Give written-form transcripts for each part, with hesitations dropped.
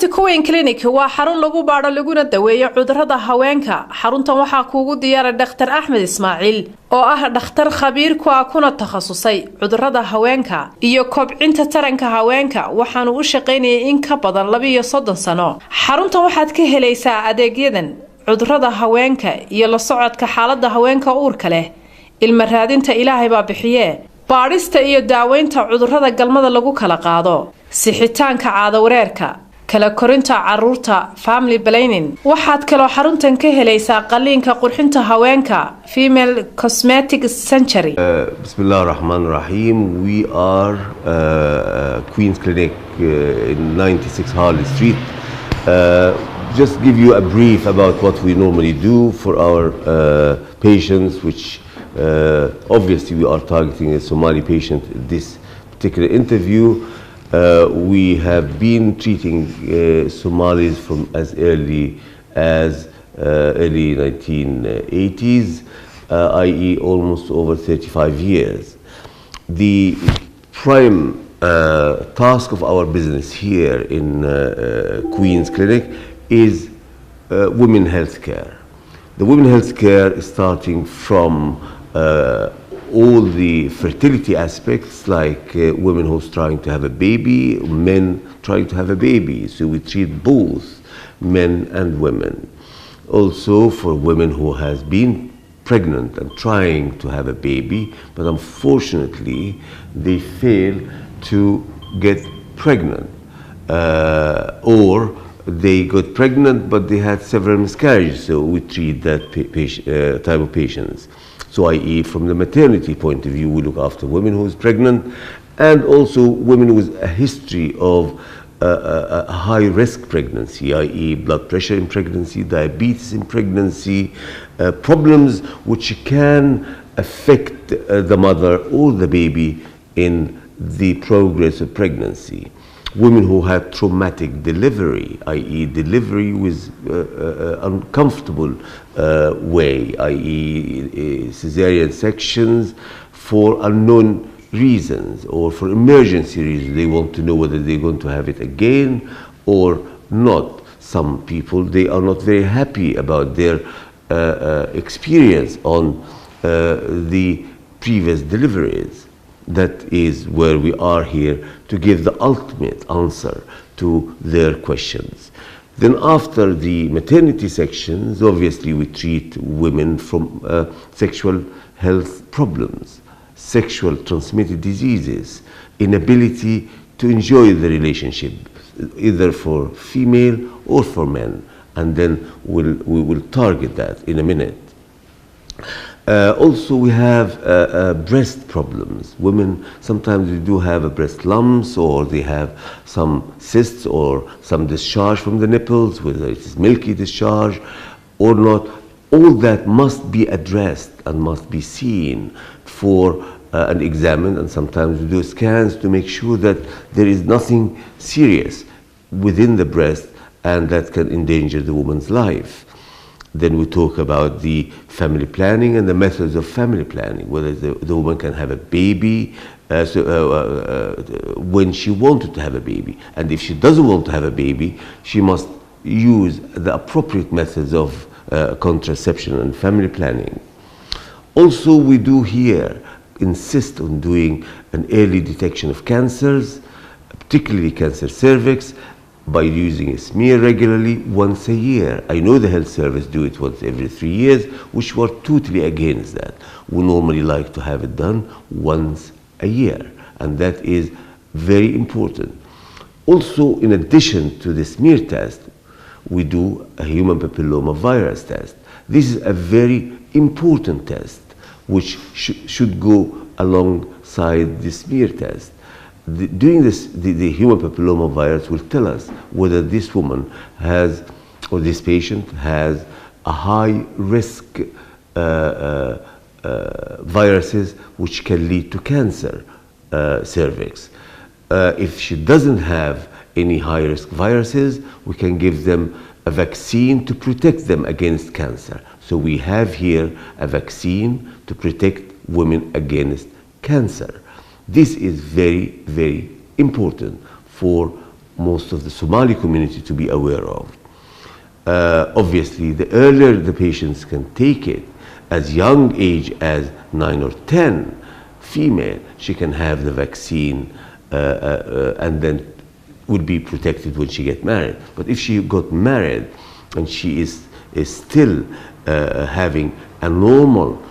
Queen Clinic waa xarun lagu baaro laguna daweeyo cudurrada haweenka. Xaruntan waxaa kuugu diyaaray Dr. Ahmed Ismail oo ah dhakhtar khabiir ku ah kuna takhasusay cudurrada haweenka iyo kobcinta taranka haweenka. Waxaanu u shaqeynayay in ka badan 32 sano. Xaruntan waxaad ka helaysaa adeegyadan cudurrada haweenka iyo la socodka xaaladda haweenka uurka leh. Ilma raadinta Ilaahay baa bixiye. Baarista iyo daaweynta cudurrada galmada lagu kala qaado. Sixitaanka caado wareerka. kala korinta caruurta family planning waxaad kaloo xaruntan ka helaysaa qaliinka qurxinta haweenka female cosmetic surgery. Bismillahir Rahmanir Rahim. We are Queen's Clinic in 96 Harley Street. Just give you a brief about what we normally do for our patients, which obviously we are targeting a Somali patient in this particular interview. We have been treating Somalis from as early as early 1980s, i.e. almost over 35 years. The prime task of our business here in Queen's Clinic is women health care. The women health care is starting from all the fertility aspects, like women who's trying to have a baby, men trying to have a baby. So we treat both men and women. Also for women who has been pregnant and trying to have a baby, but unfortunately they fail to get pregnant, or they got pregnant but they had several miscarriages. So we treat that type of patients. So i.e. from the maternity point of view, we look after women who is pregnant and also women with a history of a high-risk pregnancy, i.e. blood pressure in pregnancy, diabetes in pregnancy, problems which can affect the mother or the baby in the progress of pregnancy. Women who had traumatic delivery, i.e. delivery with uncomfortable way, i.e. cesarean sections for unknown reasons or for emergency reasons. They want to know whether they're going to have it again or not. Some people, they are not very happy about their experience on the previous deliveries. That is where we are here to give the ultimate answer to their questions. Then after the maternity sections, obviously we treat women from sexual health problems, sexual transmitted diseases, inability to enjoy the relationship, either for female or for men. And then we will target that in a minute. Also we have breast problems. Women sometimes they do have breast lumps, or they have some cysts or some discharge from the nipples, whether it is milky discharge or not. All that must be addressed and must be seen for and examined, and sometimes we do scans to make sure that there is nothing serious within the breast and that can endanger the woman's life. Then we talk about the family planning and the methods of family planning, whether the woman can have a baby when she wanted to have a baby. And if she doesn't want to have a baby, she must use the appropriate methods of contraception and family planning. Also, we do here insist on doing an early detection of cancers, particularly cancer cervix, by using a smear regularly once a year. I know the health service do it once every 3 years, which we're totally against that. We normally like to have it done once a year, and that is very important. Also, in addition to the smear test, we do a human papilloma virus test. This is a very important test which should go alongside the smear test. Doing this, the human papilloma virus will tell us whether this woman has, or this patient has, a high risk viruses which can lead to cancer cervix. If she doesn't have any high risk viruses, we can give them a vaccine to protect them against cancer. So we have here a vaccine to protect women against cancer. This is very, very important for most of the Somali community to be aware of. Obviously, the earlier the patients can take it, as young age as 9 or 10, female, she can have the vaccine and then would be protected when she get married. But if she got married and she is still having a normal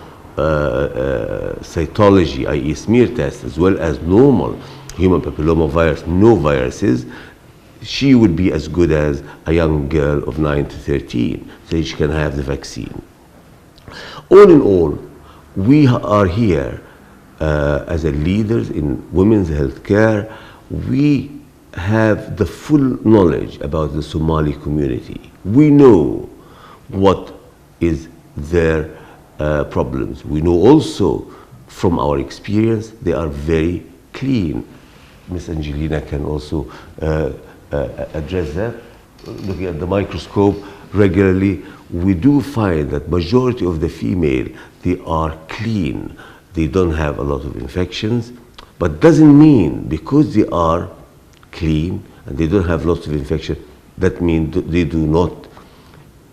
cytology, i.e. smear test, as well as normal human papilloma virus, no viruses, she would be as good as a young girl of 9 to 13, so she can have the vaccine. All in all, we are here as a leaders in women's health care. We have the full knowledge about the Somali community. We know what is their problems. We know also from our experience they are very clean. Miss Angelina can also address that. Looking at the microscope regularly, we do find that majority of the female, they are clean. They don't have a lot of infections, but doesn't mean because they are clean and they don't have lots of infection, that means they do not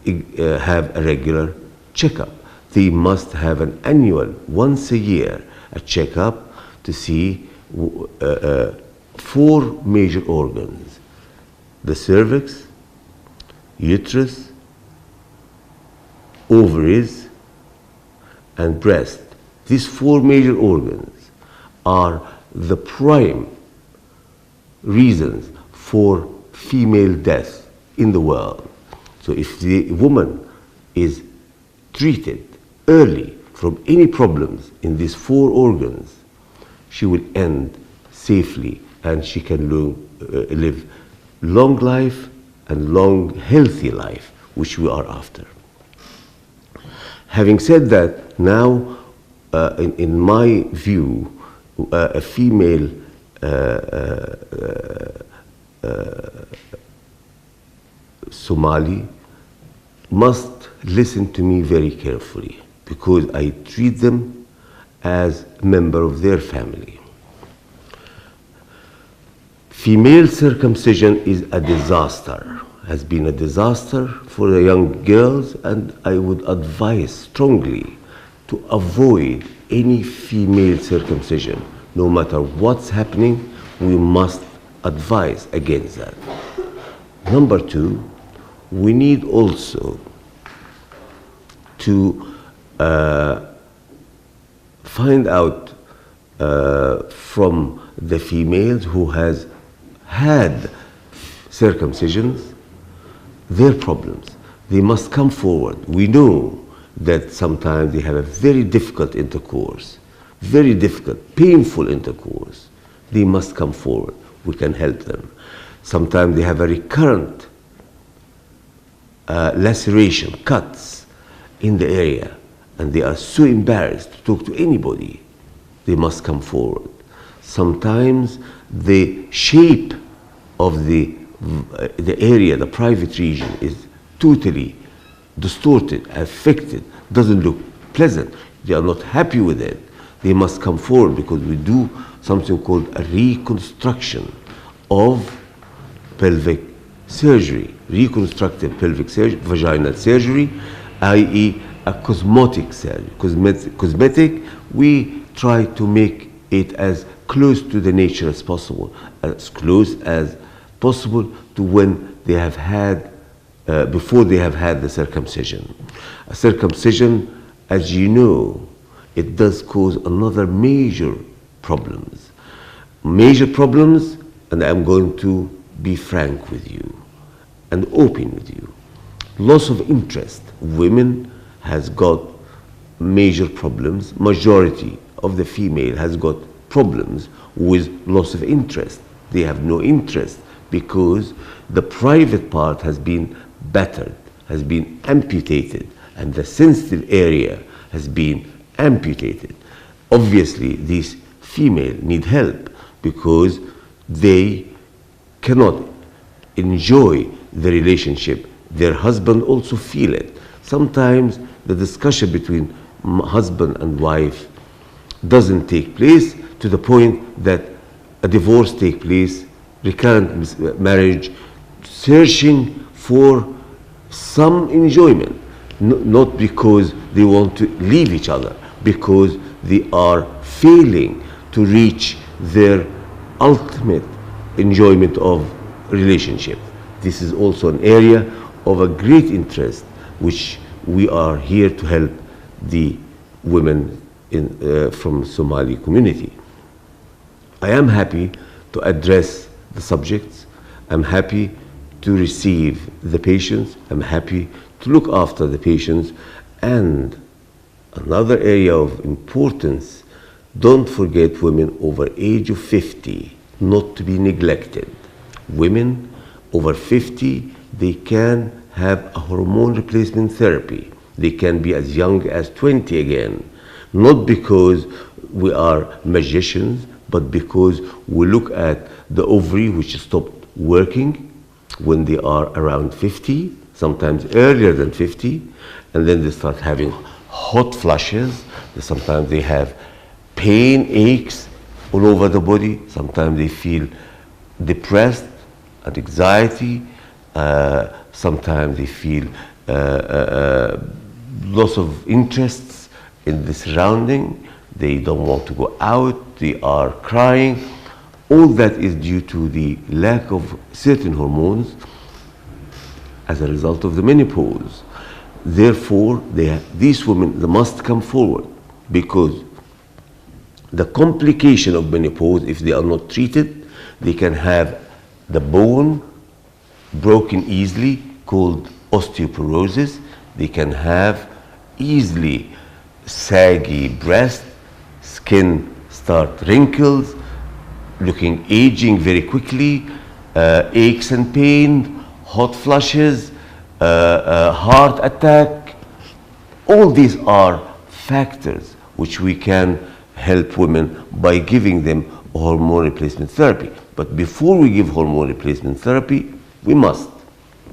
have a regular checkup. They must have an annual, once a year, a checkup to see 4 major organs: the cervix, uterus, ovaries, and breast. These 4 major organs are the prime reasons for female death in the world. So if the woman is treated early from any problems in these 4 organs, she will end safely and she can live long life and long healthy life, which we are after. Having said that, now in my view, a female Somali must listen to me very carefully, because I treat them as a member of their family. Female circumcision is a disaster, has been a disaster for the young girls, and I would advise strongly to avoid any female circumcision. No matter what's happening, we must advise against that. Number 2, we need also to find out from the females who has had circumcisions their problems. They must come forward. We know that sometimes they have a very difficult intercourse, very difficult, painful intercourse. They must come forward. We can help them. Sometimes they have a recurrent laceration, cuts in the area, and they are so embarrassed to talk to anybody. They must come forward. Sometimes the shape of the area, the private region, is totally distorted, affected, doesn't look pleasant. They are not happy with it. They must come forward, because we do something called a reconstruction of pelvic surgery, reconstructive pelvic surgery, vaginal surgery, i.e. a cosmetic surgery. Cosmetic, we try to make it as close to the nature as possible, as close as possible to when they have had, before they have had the circumcision. A circumcision, as you know, it does cause another major problems. Major problems, and I'm going to be frank with you and open with you. Loss of interest. Women has got major problems. Majority of the female has got problems with loss of interest. They have no interest because the private part has been battered, has been amputated, and the sensitive area has been amputated. Obviously, these female need help because they cannot enjoy the relationship. Their husband also feel it. Sometimes the discussion between husband and wife doesn't take place to the point that a divorce take place recurrent marriage, searching for some enjoyment, not because they want to leave each other, because they are failing to reach their ultimate enjoyment of relationship. This is also an area of a great interest, which we are here to help the women from Somali community. I am happy to address the subjects. I'm happy to receive the patients. I'm happy to look after the patients. And another area of importance, don't forget women over age of 50, not to be neglected. Women over 50, they can have a hormone replacement therapy. They can be as young as 20 again, not because we are magicians, but because we look at the ovary which stopped working when they are around 50, sometimes earlier than 50, and then they start having hot flushes. Sometimes they have pain, aches all over the body. Sometimes they feel depressed and anxiety. Sometimes they feel loss of interests in the surrounding. They don't want to go out. They are crying. All that is due to the lack of certain hormones as a result of the menopause. Therefore, these women, they must come forward, because the complication of menopause, if they are not treated, they can have the bone broken easily, called osteoporosis. They can have easily saggy breast, skin start wrinkles, looking aging very quickly, aches and pain, hot flushes, heart attack. All these are factors which we can help women by giving them hormone replacement therapy. But before we give hormone replacement therapy, we must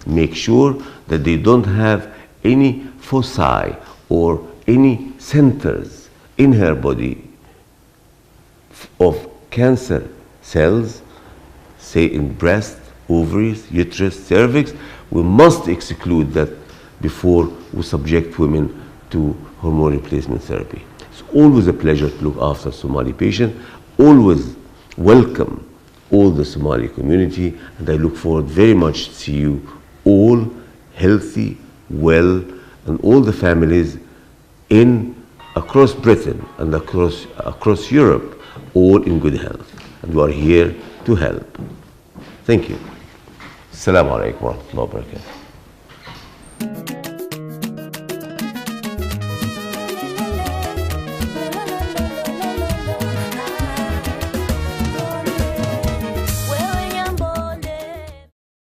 make sure that they don't have any foci or any centers in her body of cancer cells, say in breast, ovaries, uterus, cervix. We must exclude that before we subject women to hormone replacement therapy. It's always a pleasure to look after Somali patients. Always welcome all the Somali community, and I look forward very much to see you all healthy, well, and all the families across Britain and across Europe, all in good health. And we are here to help. Thank you. Assalamu alaikum wa rahmatullahi wa barakatuh.